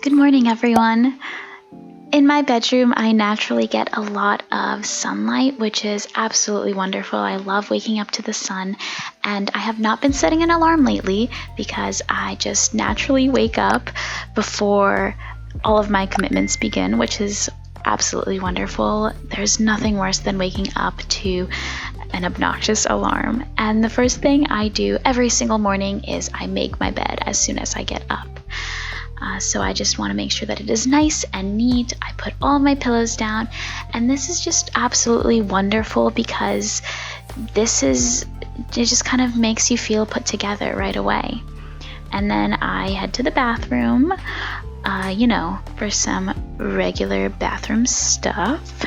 Good morning, everyone. In my bedroom, I naturally get a lot of sunlight, which is absolutely wonderful. I love waking up to the sun, and I have not been setting an alarm lately because I just naturally wake up before all of my commitments begin, which is absolutely wonderful. There's nothing worse than waking up to an obnoxious alarm. And the first thing I do every single morning is I make my bed as soon as I get up. So I just want to make sure that it is nice and neat. I put all my pillows down, and this is just absolutely wonderful because it just kind of makes you feel put together right away. And then I head to the bathroom, for some regular bathroom stuff.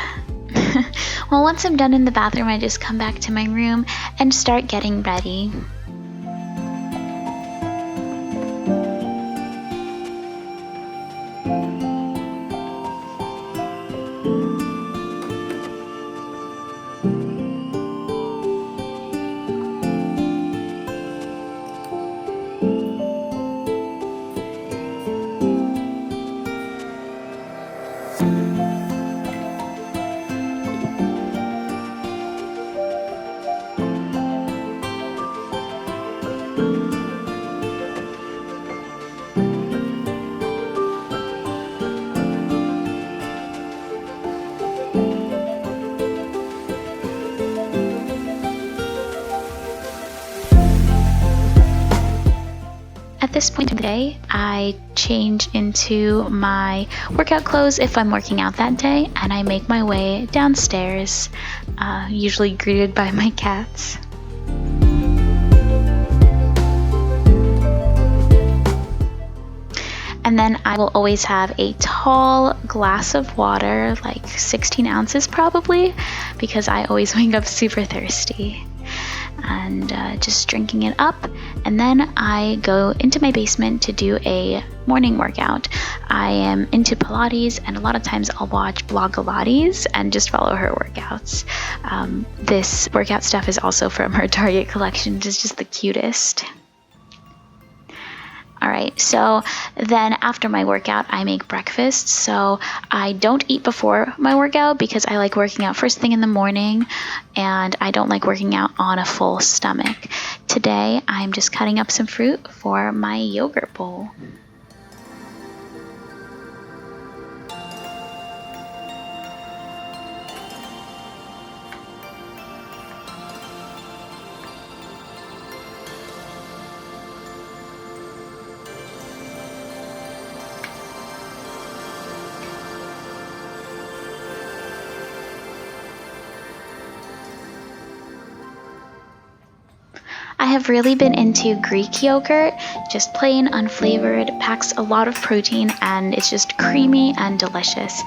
Well, once I'm done in the bathroom, I just come back to my room and start getting ready. At this point in the day, I change into my workout clothes if I'm working out that day, and I make my way downstairs, usually greeted by my cats. And then I will always have a tall glass of water, like 16 ounces probably, because I always wake up super thirsty. And just drinking it up, and then I go into my basement to do a morning workout. I am into Pilates, and a lot of times I'll watch Blogilates and just follow her workouts. This workout stuff is also from her Target collection. It's just the cutest. Alright, so then after my workout, I make breakfast. So I don't eat before my workout because I like working out first thing in the morning, and I don't like working out on a full stomach. Today, I'm just cutting up some fruit for my yogurt bowl. I have really been into Greek yogurt, just plain unflavored, packs a lot of protein, and it's just creamy and delicious.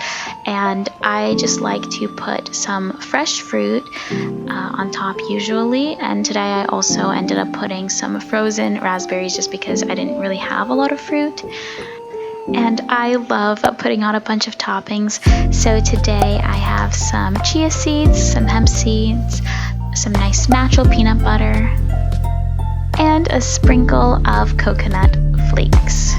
And I just like to put some fresh fruit on top usually, and today I also ended up putting some frozen raspberries just because I didn't really have a lot of fruit. And I love putting on a bunch of toppings. So today I have some chia seeds, some hemp seeds, some nice natural peanut butter, and a sprinkle of coconut flakes.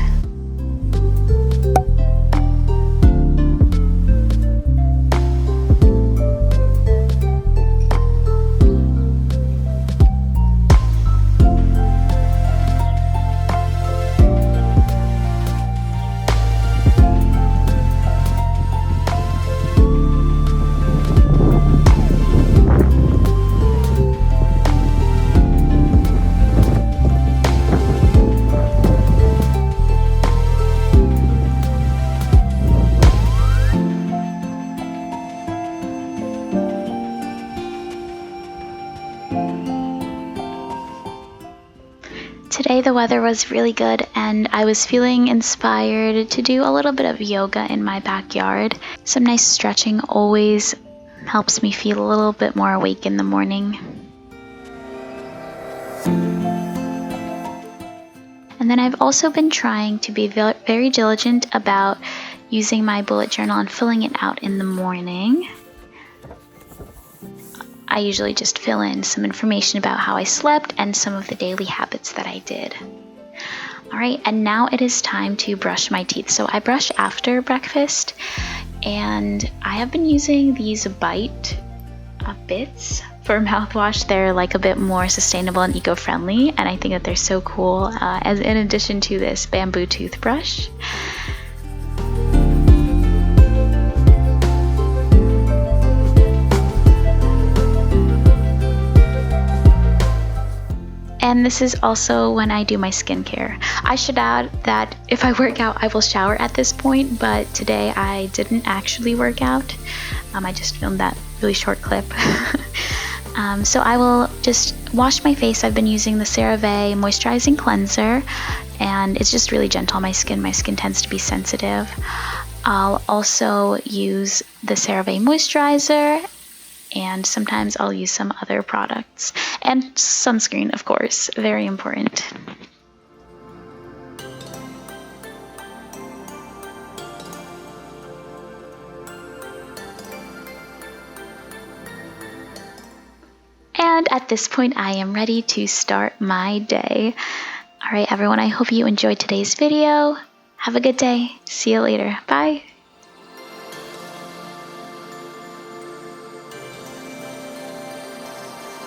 Today the weather was really good, and I was feeling inspired to do a little bit of yoga in my backyard. Some nice stretching always helps me feel a little bit more awake in the morning. And then I've also been trying to be very diligent about using my bullet journal and filling it out in the morning. I usually just fill in some information about how I slept and some of the daily habits that I did. Alright, and now it is time to brush my teeth. So I brush after breakfast, and I have been using these Bite bits for mouthwash. They're like a bit more sustainable and eco-friendly, and I think that they're so cool, as in addition to this bamboo toothbrush. And this is also when I do my skincare. I should add that if I work out, I will shower at this point, but today I didn't actually work out. I just filmed that really short clip. So I will just wash my face. I've been using the CeraVe moisturizing cleanser, and it's just really gentle on my skin. My skin tends to be sensitive. I'll also use the CeraVe moisturizer, and sometimes I'll use some other products. And sunscreen, of course, very important. And at this point, I am ready to start my day. All right, everyone, I hope you enjoyed today's video. Have a good day. See you later. Bye.